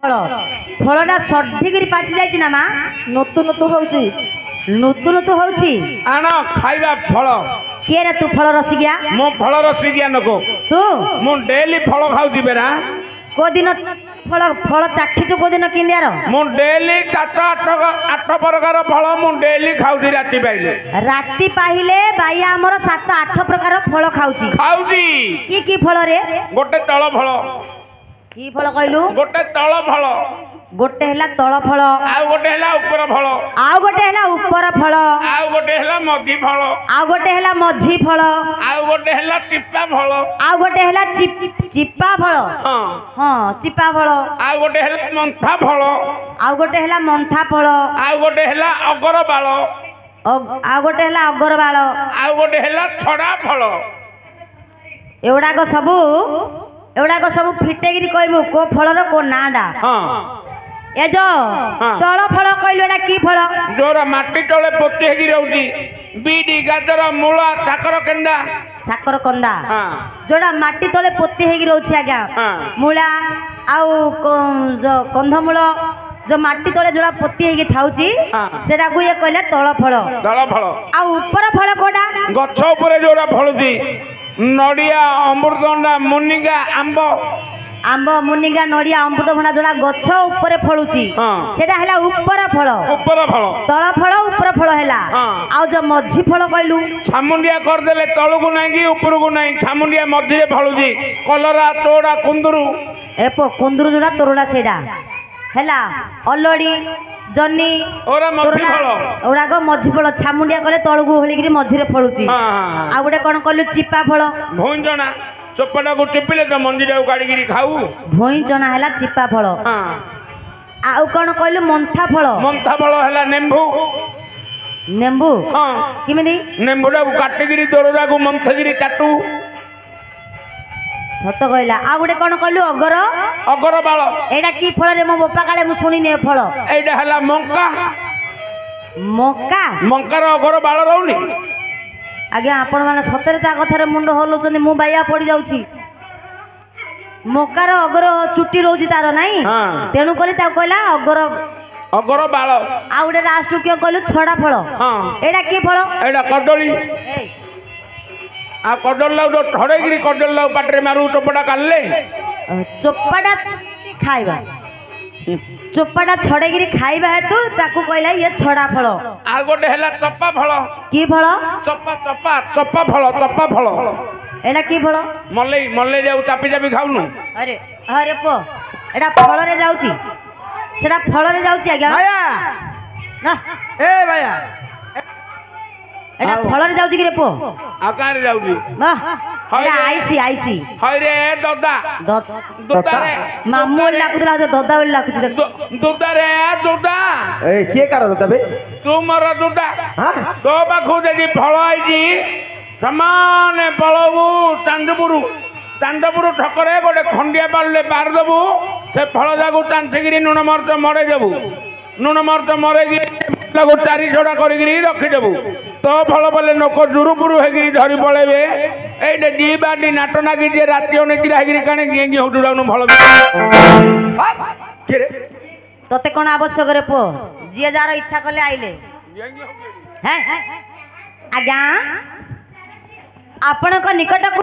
ଫଳ ଫଳଟା ସଠିକରି ପାଚି ଯାଇଛି ନା ମା ନତୁ ନତୁ ହଉଛି ନୁତୁ ନୁତୁ ହଉଛି ଆଣ ଖାଇବା ଫଳ କିଏ ରେ ତୁ ଫଳ ରସିକିଆ ମୁଁ ଫଳ ରସିକିଆ ଲୋକ ତୁ ମୁଁ ଡେଲି ଫଳ ଖାଉଛି ବେରା କୋଦିନ ଫଳ ଫଳ ଚାଖିଛୁ କୋଦିନ କିନ୍ଦିଆର ମୁଁ ଡେଲି 7-8 ପ୍ରକାର ଫଳ ମୁଁ ଡେଲି ଖାଉଛି ରାତି ପାଇଲେ ରାତି ପାହିଲେ ବାଇଆ ଆମର 7-8 ପ୍ରକାର ଫଳ ଖାଉଛି ଖାଉଛି କି ଫଳ ରେ ଗୋଟେ ତଳ ଫଳ କି ଫଳ କହିଲୁ ଗୋଟେ ତଳ ଫଳ ଗୋଟେ ହେଲା ତଳ ଫଳ ଆଉ ଗୋଟେ ହେଲା ଉପର ଫଳ ଆଉ ଗୋଟେ ହେଲା ଉପର ଫଳ ଆଉ ଗୋଟେ ହେଲା ମଝି ଫଳ ଆଉ ଗୋଟେ ହେଲା ମଝି ଫଳ ଆଉ ଗୋଟେ ହେଲା ଚିପା ଫଳ ଆଉ ଗୋଟେ ହେଲା ଚିପା ଫଳ ହଁ ହଁ ଚିପା ଫଳ ଆଉ ଗୋଟେ ହେଲା ମନ୍ଥା ଫଳ ଆଉ ଗୋଟେ ହେଲା ମନ୍ଥା ଫଳ ଆଉ ଗୋଟେ ହେଲା ଅଗର ବାଳ ଆଉ ଗୋଟେ ହେଲା ଅଗର ବାଳ ଆଉ ଗୋଟେ ହେଲା ଛଡା ଫଳ ଏଗୁଡାକ ସବୁ ଫିଟେକିରି କହିବୁ କୋ ଫଳର କୋ ନାଁଟା ହଁ ଏ ଯୋ ତଳ ଫଳ କହିଲୁ ଏଟା କି ଫଳ ଯୋରା ମାଟି ତଳେ ପୋତି ହେଇକି ରହୁଛି ବିଡି ଗାଜର ମୂଳା ସାକର କନ୍ଦା ଯୋଉଟା ମାଟି ତଳେ ପୋତି ହେଇକି ରହୁଛି ଆଜ୍ଞା ମୂଳା ଆଉ କନ୍ଧମୂଳ जो माटी तले जोड़ा पोती ହେଇକି ଥାଉଛି ସେଟାକୁ ଇଏ କହିଲେ ତଳ ଫଳ ଆଉ ଉପର ଫଳ କୋଟା ଗଛ ଉପରେ ଯୋड़ा ଫଳୁଛି ନଡ଼ିଆ ଅମୃତଭଣ୍ଡା ମୁନିଙ୍ଗା आंब मुनिगा नड़िया अमृतभंडा जोड़ा गछ ऊपर फलुची सेटा हैला ऊपर फल तल फल ऊपर फल हैला आ जो मझी फल कहलु छामुंडिया कर देले तळु को नाही कि ऊपर को नाही छामुंडिया मझी रे फलुची कलरा तोड़ा कुंदुरु एपो कुंदुरु जोड़ा तोरडा सेडा हैला अलड़ी जन्नी ओरा मझी फल ओरा को मझी फल छामुंडिया करे तळु को होली गिरी मझी रे फलुची आ गुटे कोन कहलु चिपा फल भोंजणा चोपटा को टिपिले तो मंजीरा गाड़ी गिरी खाऊ भोई चना हैला चिपा फल आउ कोन कहलु मंथा फल हैला नेंबू हां किमिदी नेंबुडा को काटी गिरी दरोजा को मंथा गिरी काटू सत कहला आ गुटे कोन कहलु अगर बाळ एडा की फल रे मो बापा काले मु सुनी ने फल एडा हैला मंकार अगर बाळ रहउनी आज्ञा आपण माने सतरे ता कथारे मुंड हलुचनी मु बाया पड़ी जाउची मकार अगर चुट्टी रोजी तार नाही तेनु करी ता कहला अगर बाळ आ उडे राष्ट्र के कहलु छडा फळ एडा की फळ एडा कदली आ कदल जो ठड़े गिरी कदल पाटरे मारू चोपटा काले चोपटा खाइबा चोपाटा छड़ेगिरी खाइबा हेतु ताकू कहला ये छड़ा फल आ गोटे हैला चप्पा फल की फल चप्पा फल एडा की फल मल्ले जाऊ चापी खाउनु अरे अरे पो एडा फल रे जाउची सेडा फल रे जाउची आज्ञा भाया ना ए भाया एडा फल रे जाउची कि रे पो आ का रे जाउची ना एडा आईसी हाय रे दोदा रे मामू लाकुतला दोदा बोल लाकुती दोदा रे दोदा ए के कार दोदा बे तू मर दोदा हां तो बाखु जदी फळ आइजी समान पळबू चांदपुर ठकरे गोटे खंडिया पाले पार देबू से फल जागु चांथिगिरी नुन मर्च मरे देबू नुन मर्च मरे गिरी चारि छड़ा करिगिरी रखी देबू तो फल बोले लोक जुरुपुरु हेगिरी धरी पळेबे एडे डीबाडी नाट नागी जे राति अनेकिरा हेगिरी काने गेंगी होटु जाउनु फल के रे तते कोन आवश्यक रे पो जिए जार इच्छा करले आइले हैं आज्ञा आपण को निकट को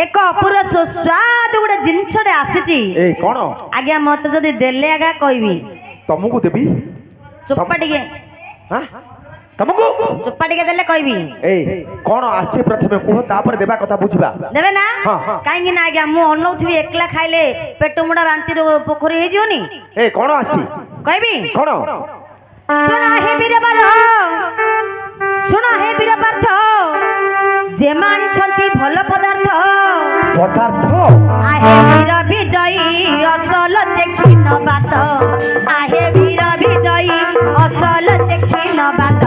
एक अपूर्व सुस्वाद गोटे जिनसटे आसीची ए कोन आज्ञा मत जदी देले आगा कहबी तुमको देबी चुप्पाटी के हां तुमको चुप्पाटी के देले कहबी ए कोन आसी प्रथमे को तापर देबा कथा बुझबा देबे ना हां काहेकि ना आज्ञा मु अनौथबी एकला खाइले पेट मुडा बांती रो पोखरी हे जियोनी ए कोन आसी कहबी कोन सुना हे वीरबर सुना हे वीरपार्थ जे मानिछंती भल पदार्थ आहे वीर विजयी असल चेखिन बात आहे वीर विजयी असल चेखिन बात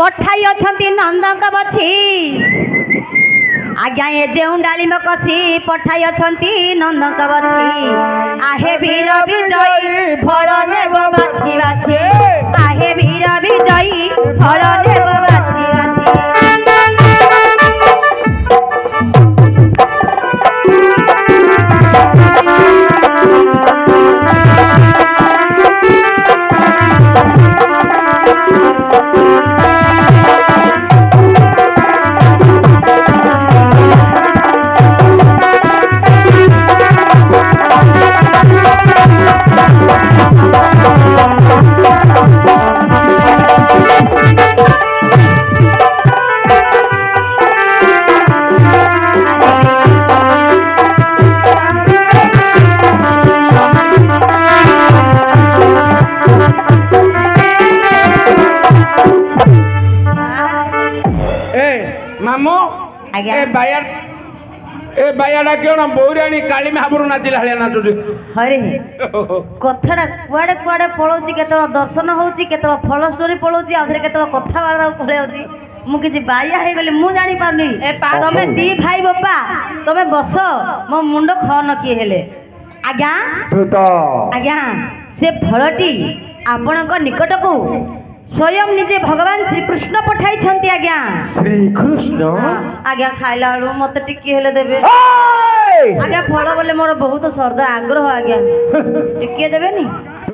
ପଠାଇ ଅଛନ୍ତି ନନ୍ଦଙ୍କ ବଛି ଆଜ୍ଞା ଏ ଯେଉଁ ଡାଳିମ କଷି ପଠାଇ ଅଛନ୍ତି ନନ୍ଦଙ୍କ ବଛି ଆହେ ବୀର ବିଜୟୀ ଫଳ ନେବ ବାଛି ବାଛି ଆହେ ବୀର ବିଜୟୀ ଫଳ ନେବ ବାଛି ବାଛି ମାମୁ ଆଜ୍ଞା। ଏ ବାୟାଟା କେଣ ବୌରାଣୀ କାଳୀ ମହାପୁର ନାଚିଲା ଭଳିଆ ନାଚୁଛି ହରେ କଥାଟା କୁଆଡେ କୁଆଡେ ପଳଉଛି କେତେବେଳେ ଦର୍ଶନ ହଉଛି କେତେବେଳେ ଫଳ ଷ୍ଟୋରି ପଳଉଛି ଆଉ ଥରେ କେତେବେଳେ କଥାବାର୍ତ୍ତା ପଳଉଛି ମୁଁ କିଛି ବାୟା ହେଇଗଲି ମୁଁ ଜାଣିପାରୁନି ତମେ ଦି ଭାଇ ବାପା ତମେ ବସ ମୋ ମୁଣ୍ଡ ଖନ କିଏ ହେଲେ ଆଜ୍ଞା ଆଜ୍ଞା ସେ ଫଳଟି ଆପଣଙ୍କ ନିକଟକୁ ସ୍ୱୟଂ ନିଜେ ଭଗବାନ ଶ୍ରୀକୃଷ୍ଣ ପଠାଇଛନ୍ତି ଆଜ୍ଞା ଶ୍ରୀକୃଷ୍ଣ ଆଜ୍ଞା ଖାଇଲା ବେଳକୁ ମତେ ଟିକେ ହେଲେ ଦେବେ ଆଜ୍ଞା ଫଳ ବୋଲେ ମୋର ବହୁତ ଶ୍ରଦ୍ଧା ଆଗ୍ରହ ଆଜ୍ଞା ଟିକେ ଦେବେନି